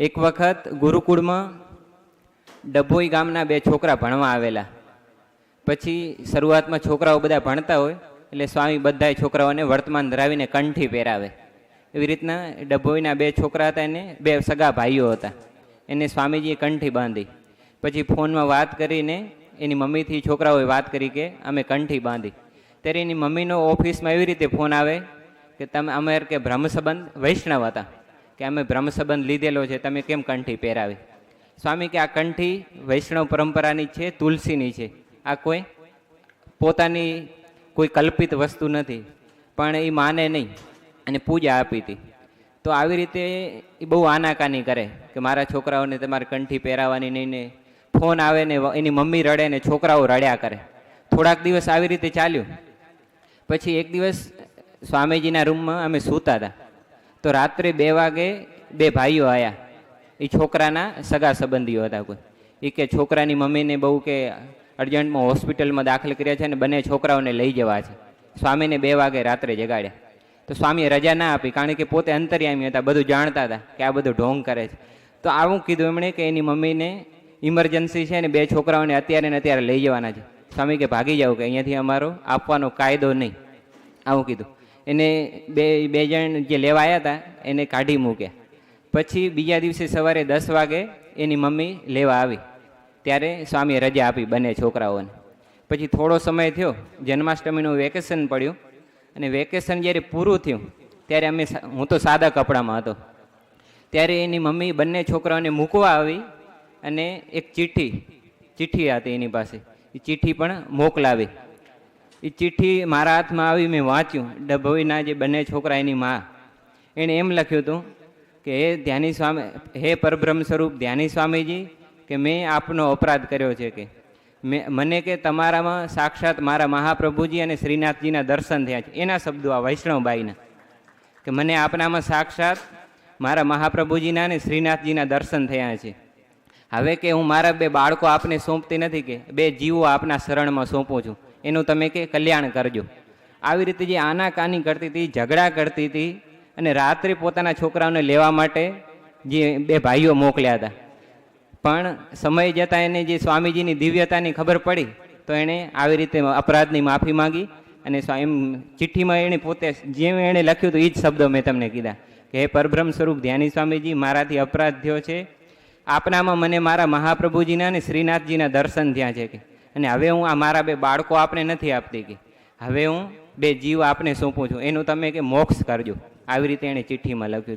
એક વખત ગુરુકુળમાં ડભોઈ ગામના બે છોકરા ભણવા આવેલા. પછી શરૂઆતમાં છોકરાઓ બધા ભણતા હોય એટલે સ્વામી બધાય છોકરાઓને વર્તમાન ધરાવીને કંઠી પહેરાવે. એવી રીતના ડભોઈના બે છોકરા હતા, એને બે સગા ભાઈઓ હતા. એને સ્વામીજીએ કંઠી બાંધી. પછી ફોનમાં વાત કરીને એની મમ્મીથી છોકરાઓએ વાત કરી કે અમે કંઠી બાંધી. ત્યારે એની મમ્મીનો ઓફિસમાં એવી રીતે ફોન આવે કે તમે અમે કે બ્રહ્મસંબંધ વૈષ્ણવ હતા, કે અમે બ્રહ્મસંબંધ લીધેલો છે, તમે કેમ કંઠી પહેરાવી? સ્વામી કે આ કંઠી વૈષ્ણવ પરંપરાની છે, તુલસીની છે, આ કોઈ પોતાની કોઈ કલ્પિત વસ્તુ નથી. પણ એ માને નહીં અને પૂજા આપી હતી. તો આવી રીતે એ બહુ આનાકાની કરે કે મારા છોકરાઓને તમારે કંઠી પહેરાવાની નહીં. ને ફોન આવે ને એની મમ્મી રડે ને છોકરાઓ રડ્યા કરે. થોડાક દિવસ આવી રીતે ચાલ્યું. પછી એક દિવસ સ્વામીજીના રૂમમાં અમે સૂતા હતા, તો રાત્રે 2 વાગે બે ભાઈઓ આવ્યા. એ છોકરાના સગા સંબંધીઓ હતા કોઈ. એ કે છોકરાની મમ્મીને બહુ કે અર્જન્ટમાં હોસ્પિટલમાં દાખલ કર્યા છે અને બંને છોકરાઓને લઈ જવા છે. સ્વામીને 2 વાગે રાત્રે જગાડ્યા. તો સ્વામીએ રજા ના આપી, કારણ કે પોતે અંતર્યામી હતા, બધું જાણતા હતા કે આ બધું ઢોંગ કરે છે. તો આવું કીધું એમણે કે એની મમ્મીને ઇમરજન્સી છે ને 2 છોકરાઓને અત્યારે ને અત્યારે લઈ જવાના છે. સ્વામી કે ભાગી જાઓ, કે અહીંયાથી અમારો આપવાનો કાયદો નહીં. આવું કીધું. એને બે જણ જે લેવા આવ્યા હતા એને કાઢી મૂક્યા. પછી બીજા દિવસે સવારે 10 વાગે એની મમ્મી લેવા આવી. ત્યારે સ્વામીએ રજા આપી બંને છોકરાઓને. પછી થોડો સમય થયો, જન્માષ્ટમીનું વેકેશન પડ્યું, અને વેકેશન જ્યારે પૂરું થયું ત્યારે હું તો સાદા કપડામાં હતો. ત્યારે એની મમ્મી બંને છોકરાઓને મૂકવા આવી અને એક ચિઠ્ઠી હતી એની પાસે. એ ચિઠ્ઠી પણ મોકલાવી. એ ચિઠ્ઠી મારા હાથમાં આવી, મેં વાંચ્યું. ડભોઈના જે બંને છોકરા એની મા, એણે એમ લખ્યું હતું કે હે ધ્યાની સ્વામી, હે પરબ્રહ્મ સ્વરૂપ ધ્યાની સ્વામીજી, કે મેં આપનો અપરાધ કર્યો છે, કે મને કે તમારામાં સાક્ષાત મારા મહાપ્રભુજી અને શ્રીનાથજીના દર્શન થયા છે. એના શબ્દો આ વૈષ્ણવબાઈના, કે મને આપનામાં સાક્ષાત મારા મહાપ્રભુજીના અને શ્રીનાથજીના દર્શન થયા છે. હવે કે હું મારા 2 બાળકો આપને સોંપતી નથી, કે 2 જીવો આપના શરણમાં સોંપું છું, એનું તમે કે કલ્યાણ કરજો. આવી રીતે જે આનાકાની કરતી હતી, ઝઘડા કરતી હતી, અને રાત્રે પોતાના છોકરાઓને લેવા માટે જે 2 ભાઈઓ મોકલ્યા હતા. પણ સમય જતાં એને જે સ્વામીજીની દિવ્યતાની ખબર પડી, તો એણે આવી રીતે અપરાધની માફી માંગી. અને એમ ચિઠ્ઠીમાં એણે પોતે જેમ એણે લખ્યું હતું એ જ શબ્દો મેં તમને કીધા, કે હે પરબ્રહ્મ સ્વરૂપ ધ્યાની સ્વામીજી, મારાથી અપરાધ થયો છે. આપનામાં મને મારા મહાપ્રભુજીના અને શ્રીનાથજીના દર્શન થયા છે, કે અને હવે હું આ મારા 2 બાળકો આપને નથી આપતી, કે હવે હું 2 જીવ આપને સોંપું છું, એનું તમે કે મોક્ષ કરજો. આવી રીતે એણે ચિઠ્ઠીમાં લખ્યું.